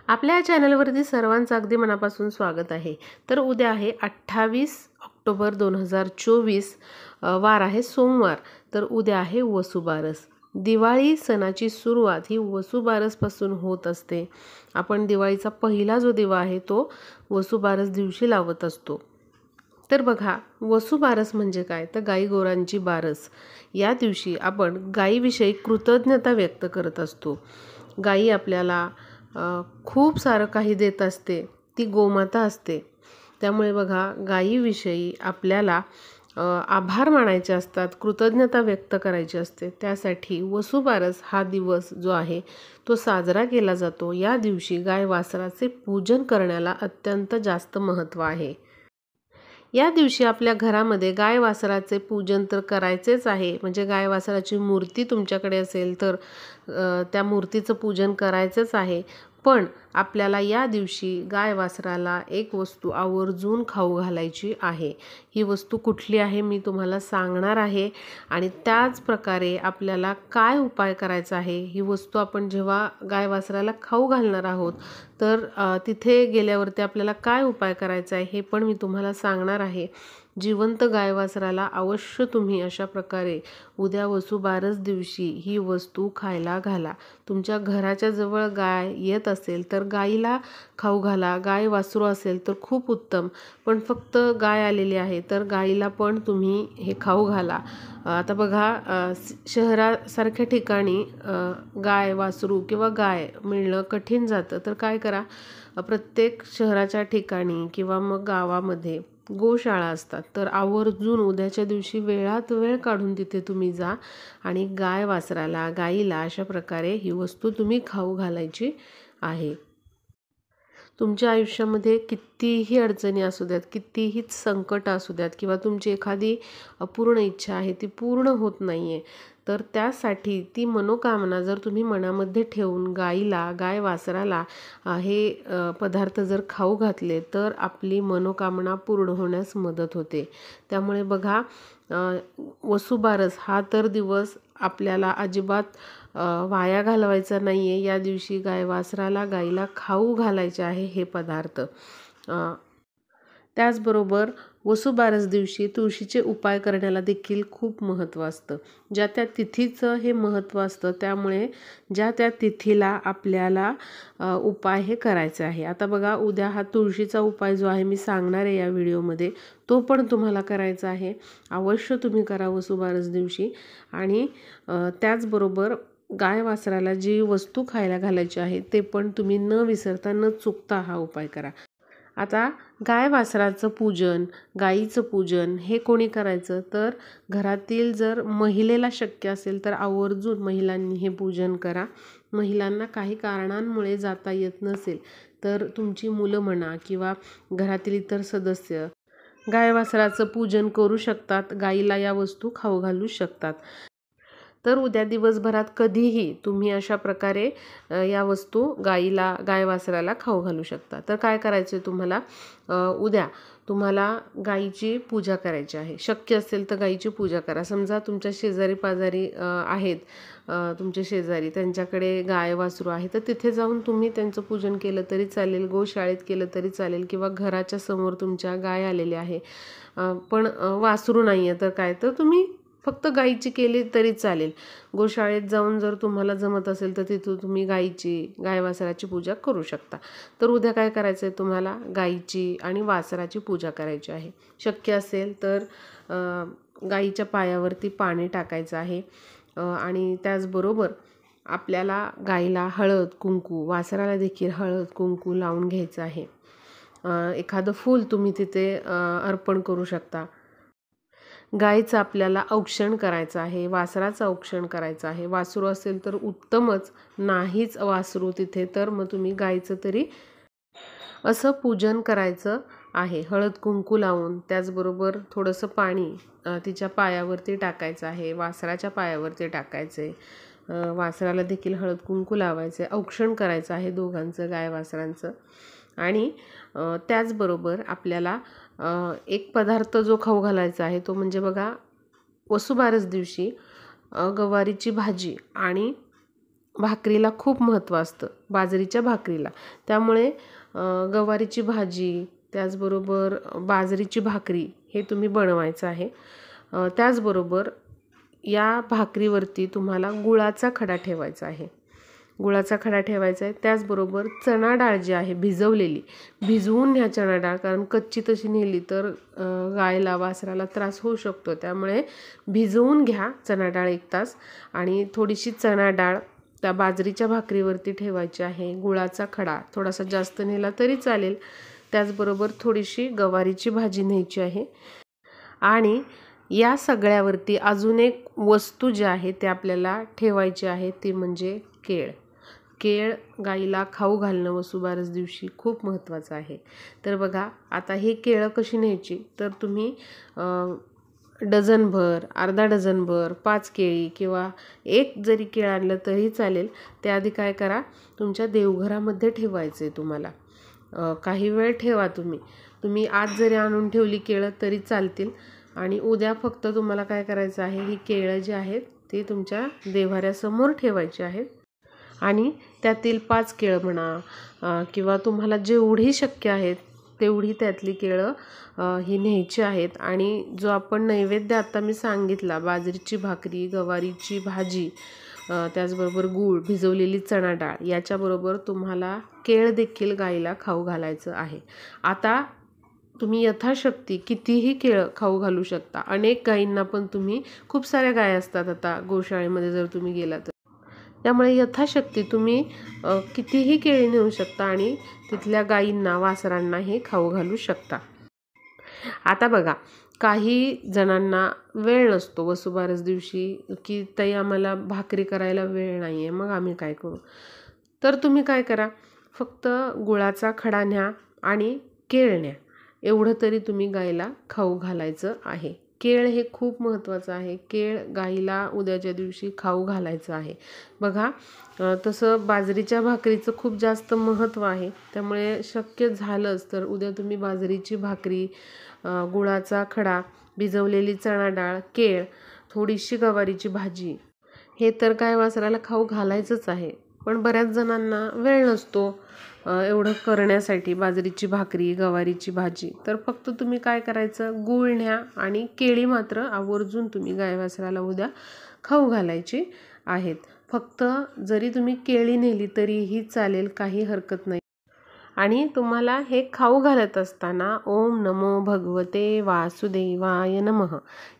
आपल्या या चॅनलवरती सर्वांचं अगदी मनापासून स्वागत आहे। तर उद्या आहे 28 ऑक्टोबर 2024, वार आहे सोमवार। तर उद्या आहे वसुबारस। दिवाळी सणाची सुरुवात ही वसुबारसपासून होत असते। आपण दिवाळीचा पहिला जो दिवा आहे तो वसुबारस दिवशी लावत असतो। तर बघा, वसुबारस म्हणजे काय, तर गाई गोरांची बारस। या दिवशी आपण गाईविषयी कृतज्ञता व्यक्त करत असतो। गाई आपल्याला खूप सारं काही देत असते, ती गोमाता असते। त्यामुळे बघा, गाईविषयी आपल्याला आभार मानायचे असतात, कृतज्ञता व्यक्त करायची असते। त्यासाठी वसुबारस हा दिवस जो आहे तो साजरा केला जातो। या दिवशी गाय वासराचे पूजन करण्याला अत्यंत जास्त महत्त्व आहे। या दिवशी आपल्या घरामध्ये गाय वासराचे पूजन तर करायचेच आहे। म्हणजे गाय वासराची मूर्ती तुमच्याकडे असेल तर त्या मूर्तीचं पूजन करायचंच आहे। पण आपल्याला या दिवशी गाय वासराला एक वस्तू आवर्जून खाऊ घालायची आहे। ही वस्तू कुठली आहे मी तुम्हाला सांगणार आहे। आणि त्याच प्रकारे आपल्याला काय उपाय करायचा आहे, ही वस्तू आपण जेव्हा गाय वासराला खाऊ घालणार आहोत तर तिथे गेल्यावरती आपल्याला काय उपाय करायचा आहे हे पण मी तुम्हाला सांगणार आहे। जिवंत गाय वासराला अवश्य तुम्ही अशा प्रकारे उद्या वसुबारस दिवशी ही वस्तू खायला घाला। तुमच्या घराच्या जवळ गाय येत असेल तर गाईला खाऊ घाला। गाय वासरू असेल तर खूप उत्तम, पण फक्त गाय आलेली आहे तर गाईला पण तुम्ही हे खाऊ घाला। आता बघा, शहरासारख्या ठिकाणी गाय वासरू किंवा गाय मिळणं कठीण जातं। तर काय करा, प्रत्येक शहराच्या ठिकाणी किंवा मग गावामध्ये गोशाळा असतात। तर आवर्जून उद्याच्या दिवशी वेळात वेळ काढून तिथे तुम्ही जा आणि गाय वासराला, गाईला अशा प्रकारे ही वस्तू तुम्ही खाऊ घालायची आहे। तुमच्या आयुष्यामध्ये कितीही अडचणी असू द्यात, कितीही संकट असू द्यात किंवा तुमची एखादी अपूर्ण इच्छा आहे ती पूर्ण होत नाही आहे, तर त्यासाठी ती मनोकामना जर तुम्ही मनामध्ये ठेवून गाईला, गाय वासराला हे पदार्थ जर खाऊ घातले तर आपली मनोकामना पूर्ण होण्यास मदत होते। त्यामुळे बघा, वसुबारस हा तर दिवस आपल्याला अजिबात वाया घालवायचा नाही आहे। या दिवशी गाय वासराला, गाईला खाऊ घालायचे आहे हे पदार्थ। त्याचबरोबर वसुबारस दिवशी तुळशीचे उपाय करण्याला देखील खूप महत्त्व असतं। ज्या त्या तिथीचं हे महत्त्व असतं, त्यामुळे ज्या त्या तिथीला आपल्याला उपाय हे करायचे आहे। आता बघा, उद्या हा तुळशीचा उपाय जो आहे मी सांगणार आहे या व्हिडिओमध्ये, तो पण तुम्हाला करायचा आहे। अवश्य तुम्ही करा वसुबारस दिवशी। आणि त्याचबरोबर गाय वासराला जी वस्तू खायला घालायची आहे ते पण तुम्ही न विसरता, न चुकता हा उपाय करा। आता गाय वासराचं पूजन, गाईचं पूजन हे कोणी करायचं, तर घरातील जर महिलेला शक्य असेल तर आवर्जून महिलांनी हे पूजन करा। महिलांना काही कारणांमुळे जाता येत नसेल तर तुमची मुलं म्हणा किंवा घरातील इतर सदस्य गाय वासराचं पूजन करू शकतात, गाईला या वस्तू खाऊ घालू शकतात। तर उद्या दिवसभरात कधीही तुम्ही अशा प्रकारे या वस्तू गाईला, गाय वासराला खाऊ घालू शकता। तर काय करायचं आहे तुम्हाला, उद्या तुम्हाला गाईची पूजा करायची आहे। शक्य असेल तर गाईची पूजा करा। समजा तुमच्या शेजारी पाजारी आहेत, तुमचे शेजारी, त्यांच्याकडे गाय वासरू आहे, तर तिथे जाऊन तुम्ही त्यांचं पूजन केलं तरी चालेल, गोशाळेत केलं तरी चालेल, किंवा घराच्या समोर तुमच्या गाय आलेली आहे पण वासरू नाही आहे तर काय, तर तुम्ही फक्त गाईची केली तरी चालेल। गोशाळेत जाऊन जर तुम्हाला जमत असेल तर तिथून तुम्ही गाईची, गाय वासराची पूजा करू शकता। तर उद्या काय करायचं आहे तुम्हाला, गाईची आणि वासराची पूजा करायची आहे। शक्य असेल तर गाईच्या पायावरती पाणी टाकायचं आहे आणि त्याचबरोबर आपल्याला गाईला हळद कुंकू, वासराला देखील हळद कुंकू लावून घ्यायचं आहे। एखादं फूल तुम्ही तिथे अर्पण करू शकता। गाईचं आपल्याला औक्षण करायचं आहे, वासराचं औक्षण करायचं आहे। वासरू असेल तर उत्तमच, नाहीच वासरू तिथे तर मग तुम्ही गाईचं तरी असं पूजन करायचं आहे हळद कुंकू लावून। त्याचबरोबर थोडंसं पाणी तिच्या पायावरती टाकायचं आहे, वासराच्या पायावरती टाकायचं आहे। वासराला देखील हळद कुंकू लावायचं आहे, औक्षण करायचं आहे दोघांचं, गाय वासरांचं। आणि त्याचबरोबर आपल्याला एक पदार्थ जो खाऊ घालायचा आहे तो म्हणजे बघा, वसुबारस दिवशी गवारीची भाजी आणि भाकरीला खूप महत्त्व असतं, बाजरीच्या भाकरीला. त्यामुळे गवारीची भाजी त्याचबरोबर बाजरीची भाकरी हे तुम्ही बनवायचं आहे. त्याचबरोबर या भाकरीवरती तुम्हाला गुळाचा खडा ठेवायचा आहे. गुळाचा खडा ठेवायचा आहे. त्याचबरोबर चणा डाळ जी आहे भिजवलेली, भिजवून न्या चणा डाळ, कारण कच्ची तशी नेली तर गायला वासराला त्रास होऊ शकतो. त्यामुळे भिजवून घ्या चणा डाळ 1 तास आणि थोडीशी चणा डाळ त्या बाजरीच्या भाकरीवरती ठेवायची आहे. गुळाचा खडा थोडासा जास्त नेला तरी चालेल. त्याचबरोबर थोडीशी गवारीची भाजी न्यायची आहे आणि या सगळ्यावरती अजून एक वस्तू जी आहे ते आपल्याला ठेवायची आहे, ती म्हणजे केळ. केळ गाईला खाऊ घालणं वसुबारस दिवशी खूप महत्त्वाचं आहे. तर बघा आता हे केळं कशी न्यायची, तर तुम्ही डझनभर, अर्धा डझनभर, 5 केळी किंवा 1 जरी केळ आणलं तरी चालेल. त्याआधी काय करा, तुमच्या देवघरामध्ये ठेवायचं आहे तुम्हाला. काही वेळ ठेवा तुम्ही आज जरी आणून ठेवली केळं तरी चालतील आणि उद्या फक्त तुम्हाला काय करायचं आहे, ही केळं जी आहेत ती तुमच्या देव्हाऱ्यासमोर ठेवायची आहेत आणि त्यातील 5 केळं म्हणा किंवा तुम्हाला जेवढी शक्य आहेत तेवढी त्यातली केळं ही न्यायची आहेत. आणि जो आपण नैवेद्य आता मी सांगितला, बाजरीची भाकरी, गवारीची भाजी, त्याचबरोबर गूळ, भिजवलेली चणा डाळ, याच्याबरोबर तुम्हाला केळ देखील गाईला खाऊ घालायचं आहे. आता तुम्ही यथाशक्ती कितीही केळं खाऊ घालू शकता. अनेक गायींना पण तुम्ही, खूप साऱ्या गाय असतात आता गोशाळेमध्ये जर तुम्ही गेला तर, त्यामुळे यथाशक्ती तुम्ही कितीही केळी नेऊ शकता आणि तिथल्या गायींना, वासरांना हे खाऊ घालू शकता. आता बघा, काही जणांना वेळ नसतो वसुबारस दिवशी, की ताई आम्हाला भाकरी करायला वेळ नाही आहे, मग आम्ही काय करू? तर तुम्ही काय करा, फक्त गुळाचा खडा न्या आणि केळ न्या, एवढं तरी तुम्ही गाईला खाऊ घालायचं आहे. केळ हे खूप महत्त्वाचं आहे. केळ गाईला उद्याच्या दिवशी खाऊ घालायचं आहे. बघा, तसं बाजरीच्या भाकरीचं खूप जास्त महत्त्व आहे. त्यामुळे शक्य झालंच तर उद्या तुम्ही बाजरीची भाकरी, गुळाचा खडा, भिजवलेली चणा डाळ, केळ, थोडीशी गवारीची भाजी, हे तर काय वासराला खाऊ घालायचंच आहे. पण बऱ्याच जणांना वेळ नसतो एवढं करण्यासाठी, बाजरीची भाकरी, गवारीची भाजी. तर फक्त तुम्ही काय करायचं, गूळ न्या आणि केळी मात्र आवर्जून तुम्ही गाय वासराला उद्या खाऊ घालायची आहेत. फक्त जरी तुम्ही केळी नेली तरीही चालेल, काही हरकत नाही. आणि तुम्हाला हे खाऊ घालत असताना ओम नमो भगवते वासुदेवाय नमः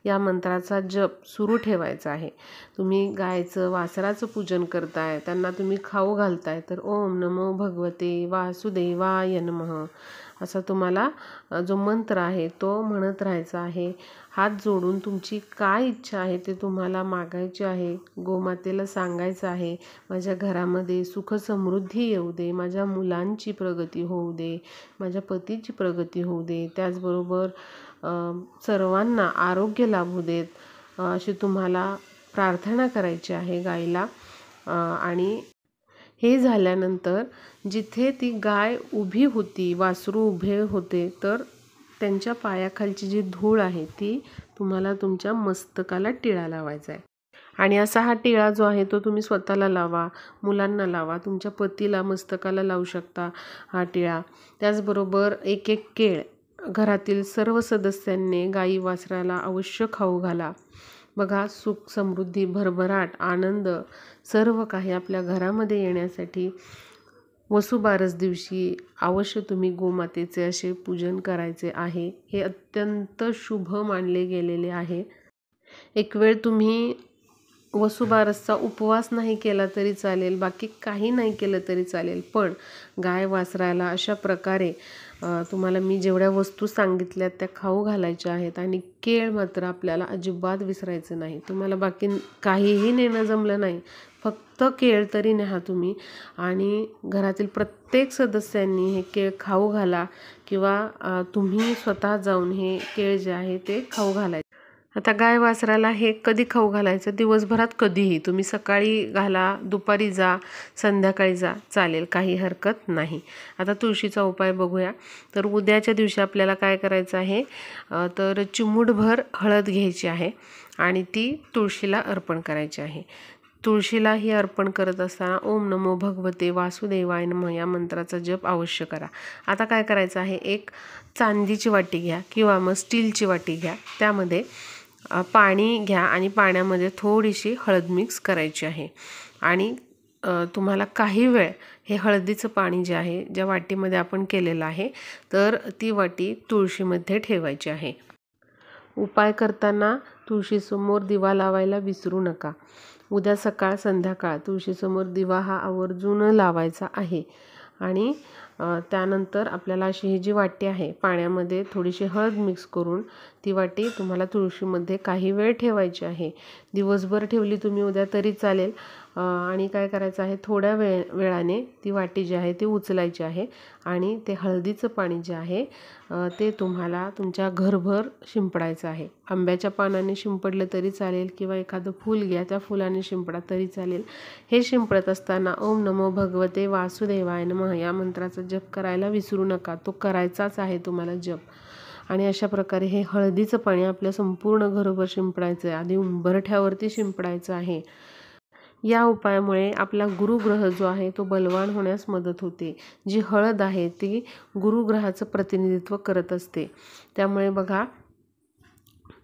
या मंत्राचा जप सुरू ठेवायचा आहे. तुम्ही गायचं, वासराचं पूजन करताय, त्यांना तुम्ही खाऊ घालताय, तर ओम नमो भगवते वासुदेवाय नमः असा तुम्हाला जो मंत्र आहे तो म्हणत राहायचा आहे. हात जोडून तुमची काय इच्छा आहे ते तुम्हाला मागायची आहे. गोमातेला सांगायचं आहे, माझ्या घरामध्ये सुख समृद्धी येऊ दे, माझ्या मुलांची प्रगती होऊ दे, माझ्या पतीची प्रगती होऊ दे, त्याचबरोबर सर्वांना आरोग्य लाभू देत, अशी तुम्हाला प्रार्थना करायची आहे गायला. आणि हे झाल्यानंतर जिथे ती गाय उभी होती, वासरू उभे होते, तर त्यांच्या पायाखालची जी धूळ आहे ती तुम्हाला तुमच्या मस्तकाला टिळा लावायचा आहे. आणि असा हा टिळा जो आहे तो तुम्ही स्वतःला लावा, मुलांना लावा, तुमच्या पतीला मस्तकाला लावू शकता हा टिळा. त्याचबरोबर 1-1 केळ घरातील सर्व सदस्यांनी गाई वासराला अवश्य खाऊ घाला. बघा, सुख समृद्धी, भरभराट, आनंद सर्व काही आपल्या घरामध्ये येण्यासाठी वसुबारस दिवशी अवश्य तुम्ही गोमातेचे असे पूजन करायचे आहे. हे अत्यंत शुभ मानले गेलेले आहे. एक वेळ तुम्ही वसुबारसचा उपवास नाही केला तरी चालेल, बाकी काही नाही केलं तरी चालेल, पण गाय वासराला अशा प्रकारे तुम्हाला मी जेवढ्या वस्तू सांगितल्या त्या खाऊ घालायच्या आहेत. आणि केळ मात्र आपल्याला अजिबात विसरायचं नाही. तुम्हाला बाकी काहीही नेणं जमलं नाही, फक्त केळ तरी न्या तुम्ही. आणि घरातील प्रत्येक सदस्यांनी हे केळ खाऊ घाला किंवा तुम्ही स्वतः जाऊन हे केळ जे आहे ते खाऊ घालायचे. आता गाय वासराला हे कधी खाऊ घालायचं, दिवसभरात कधीही, तुम्ही सकाळी घाला, दुपारी जा, संध्याकाळी जा, चालेल, काही हरकत नाही. आता तुळशीचा उपाय बघूया. तर उद्याच्या दिवशी आपल्याला काय करायचं आहे, तर चिमूटभर हळद घ्यायची आहे आणि ती तुळशीला अर्पण करायची आहे. तुळशीलाही अर्पण करत असताना ओम नमो भगवते वासुदेवाय नमः या मंत्राचा जप अवश्य करा। आता काय करायचं आहे, एक चांदीची वाटी घ्या किंवा मग स्टीलची वाटी घ्या, त्यामध्ये पाणी घ्या आणि पाण्यामध्ये थोडीशी हळद मिक्स करायची आहे आणि तुम्हाला काही वेळ हे हळदीचं पाणी जे आहे ज्या वाटीमध्ये आपण केलेलं आहे तर ती वाटी तुळशीमध्ये ठेवायची आहे। उपाय करताना तुळशीसमोर दिवा लावायला विसरू नका। उद्या सकाळ संध्याकाळ तुळशीसमोर दिवा हा आवर्जून लावायचा आहे आणि त्यानंतर आपल्याला अशी ही जी वाटी आहे पाण्यामध्ये थोडीशी हळद मिक्स करून ती वाटी तुम्हाला तुळशीमध्ये काही वेळ ठेवायची आहे। दिवसभर ठेवली तुम्ही उद्या तरी चालेल आणि काय करायचं आहे, थोड्या वेळाने ती वाटी जी आहे ती उचलायची आहे आणि ते हळदीचं पाणी जे आहे ते तुम्हाला तुमच्या घरभर शिंपडायचं आहे। आंब्याच्या पानाने शिंपडलं तरी चालेल किंवा एखादं फूल घ्या त्या फुलाने शिंपडा तरी चालेल। हे शिंपडत असताना ओम नमो भगवते वासुदेवाय नमः या मंत्राचा जप करायला विसरू नका, तो करायचाच आहे तुम्हाला जप। आणि अशा प्रकारे हे हळदीचं पाणी आपल्या संपूर्ण घरभर शिंपडायचं आहे, आधी उंबरठ्यावरती शिंपडायचं आहे। या उपायामुळे आपला गुरुग्रह जो आहे तो बलवान होण्यास मदत होते। जी हळद आहे ती गुरुग्रहाचं प्रतिनिधित्व करत असते। त्यामुळे बघा,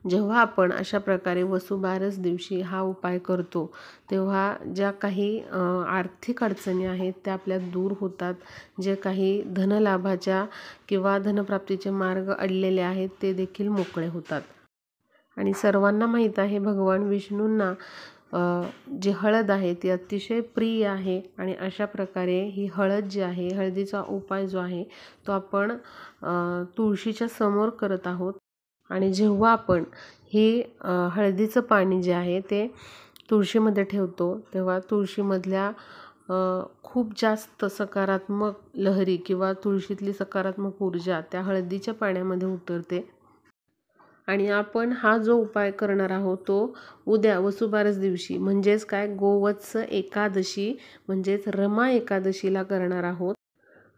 जेव्हा आपण अशा प्रकारे वसुबारस दिवशी हा उपाय करतो तेव्हा ज्या काही आर्थिक अडचणी आहेत त्या आपल्या दूर होतात, जे काही धनलाभाच्या किंवा धनप्राप्तीचे मार्ग अडलेले आहेत ते देखील मोकळे होतात। आणि सर्वांना माहीत आहे भगवान विष्णूंना जी हळद आहे ती अतिशय प्रिय आहे आणि अशा प्रकारे ही हळद जी आहे, हळदीचा उपाय जो आहे तो आपण तुळशीच्या समोर करत आहोत। आणि जेव्हा आपण हे हळदीचं पाणी जे आहे ते तुळशीमध्ये ठेवतो तेव्हा तुळशीमधल्या खूप जास्त सकारात्मक लहरी किंवा तुळशीतली सकारात्मक ऊर्जा त्या हळदीच्या पाण्यामध्ये उतरते। आणि आपण हा जो उपाय करणार आहोत तो उद्या वसुबारस दिवशी म्हणजेच काय गोवत्स एकादशी म्हणजेच रमा एकादशीला करणार आहोत।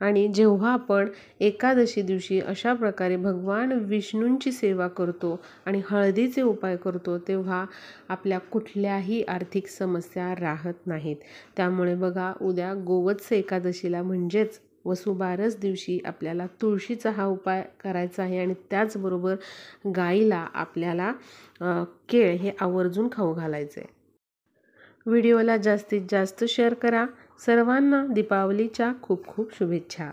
आणि जेव्हा आपण एकादशी दिवशी अशा प्रकारे भगवान विष्णूंची सेवा करतो आणि हळदीचे उपाय करतो तेव्हा आपल्या कुठल्याही आर्थिक समस्या राहत नाहीत। त्यामुळे बघा, उद्या गोवत्स एकादशीला म्हणजेच वसुबारस दिवशी आपल्याला तुळशीचा हा उपाय करायचा आहे आणि त्याचबरोबर गाईला आपल्याला केळ हे आवर्जून खाऊ घालायचे। व्हिडिओला जास्तीत जास्त शेअर करा। सर्वांना दीपावलीच्या खूप खूप शुभेच्छा।